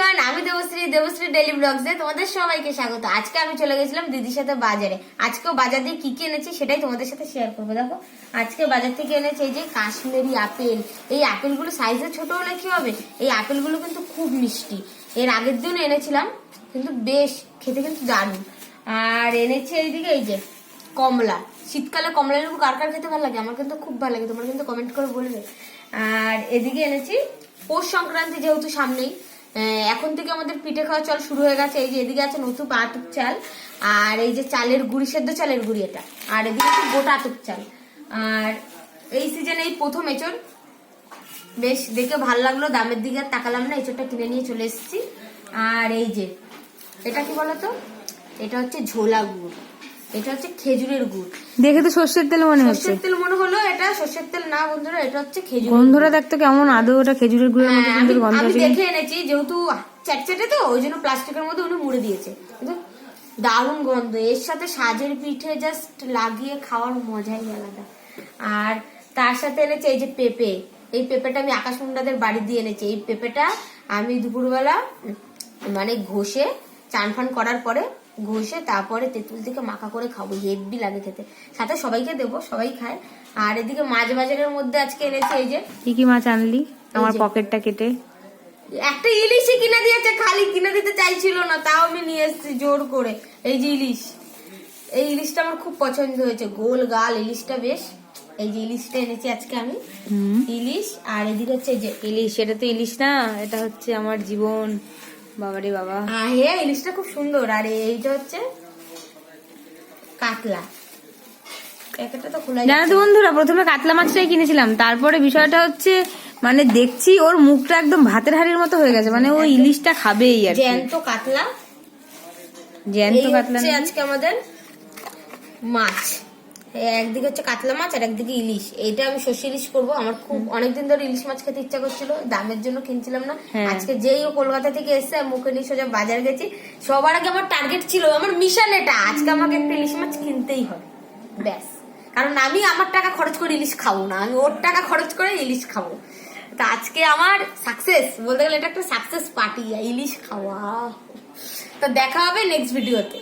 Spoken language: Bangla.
এভরিওয়ান, আমি দেবশ্রী ডেইলি ব্লগসে তোমাদের সবাইকে স্বাগত। আজকে আমি চলে গেছিলাম দিদির সাথে বাজারে। আজকেও বাজার দিয়ে কি কি এনেছি সেটাই তোমাদের সাথে শেয়ার করবো। দেখো, আজকে বাজার থেকে এনেছি এই যে কাশ্মীরি আপেল। এই আপেলগুলো সাইজে ছোট হলে কি হবে, এই আপেলগুলো কিন্তু খুব মিষ্টি। এর আগের দিন এনেছিলাম, কিন্তু বেশ খেতে কিন্তু দারুণ। আর এনেছি এইদিকে এই যে কমলা। শীতকালে কমলা লেবু কার কার খেতে ভালো লাগে? আমার কিন্তু খুব ভালো লাগে, তোমরা কিন্তু কমেন্ট করে বলবে। আর এদিকে এনেছি পৌষ সংক্রান্তি যেহেতু সামনেই, এখন থেকে আমাদের পিঠে খাওয়া চল শুরু হয়ে গেছে। এই যে এদিকে আছে নতুন আতপ চাল, আর এই যে চালের গুঁড়ি, সেদ্ধ চালের গুঁড়ি এটা, আর এদিকে আছে গোটা আতপ চাল। আর এই সিজনে এই প্রথম এঁচড়, বেশ দেখে ভালো লাগলো, দামের দিকে আর তাকালাম না, এঁচড়টা কিনে নিয়ে চলে এসেছি। আর এই যে এটা কি বলতো, এটা হচ্ছে ঝোলা গুড়, এটা হচ্ছে খেজুরের গুড়। দেখে তো সর্ষের তেল মনে হচ্ছে। সর্ষের তেল মনে হলো, এটা সর্ষের তেল না বন্ধুরা, এটা হচ্ছে খেজুর। গন্ধটা দেখতে কেমন, আদৌ ওটা খেজুরের গুড়ের মতো সুন্দর গন্ধ আমি আছে। দেখে এনেছি, যেহেতু চ্যাটচ্যাটে তো ওই জন্য প্লাস্টিকের মধ্যে উনি মুড়ে দিয়েছে, কিন্তু দারুণ গন্ধ। এর সাথে সাজের পিঠে জাস্ট লাগিয়ে খাওয়ার মজাই আলাদা। আর তার সাথে এনেছি এই যে পেঁপে। এই পেঁপেটা আমি আকাশ মুন্ডাদের বাড়ি দিয়ে এনেছি। এই পেঁপেটা আমি দুপুরবেলা মানে ঘষে চান ফান করার পরে ঘষে তারপরে তেঁতুল থেকে মাখা করে খাবো, হেভি লাগে খেতে। সাথে সবাইকে দেবো, সবাই খায়। আর এদিকে মাছ বাজারের মধ্যে আজকে এনেছি এই যে কি কি মাছ আনলি? আমার পকেটটা কেটে একটা ইলিশই কিনে দিয়েছে, খালি কিনে দিতে চাইছিল না, তাও আমি নিয়ে এসেছি জোর করে। এই যে ইলিশ, এই ইলিশটা আমার খুব পছন্দ হয়েছে, গোল গাল ইলিশটা বেশ। এই যে ইলিশটা এনেছি আজকে আমি, ইলিশ। আর এদিকে হচ্ছে এই যে ইলিশ, এটা তো ইলিশ না, এটা হচ্ছে আমার জীবন। বাবারে বাবা, হ্যাঁ ইলিশটা খুব সুন্দর। আর এইটা হচ্ছে কাতলা। প্যাকেটটা তো খোলা জানো তো বন্ধুরা, প্রথমে কাতলা মাছটাই কিনেছিলাম, তারপরে বিষয়টা হচ্ছে মানে দেখছি ওর মুখটা একদম ভাতের হাড়ির মতো হয়ে গেছে, মানে ও ইলিশটা খাবেই আর কি। জ্যান্ত কাতলা, জ্যান্ত কাতলা হচ্ছে আজকে আমাদের মাছ। একদিকে হচ্ছে কাতলা মাছ আর একদিকে ইলিশ। এইটা আমি সর্ষে ইলিশ করবো। আমার খুব অনেকদিন ধরে ইলিশ মাছ খেতে ইচ্ছা করছিল, দামের জন্য কিনছিলাম না। আজকে যেই ও কলকাতা থেকে এসে মুখে নিয়ে সোজা বাজার গেছি। সবার আগে আমার টার্গেট ছিল, আমার মিশন এটা, আজকে আমাকে একটা ইলিশ মাছ কিনতেই হবে, ব্যাস। কারণ আমি আমার টাকা খরচ করে ইলিশ খাবো না, আমি ওর টাকা খরচ করে ইলিশ খাবো। তা আজকে আমার সাকসেস বলতে গেলে, এটা একটা সাকসেস পার্টি, ইলিশ খাওয়া। তো দেখা হবে নেক্সট ভিডিওতে।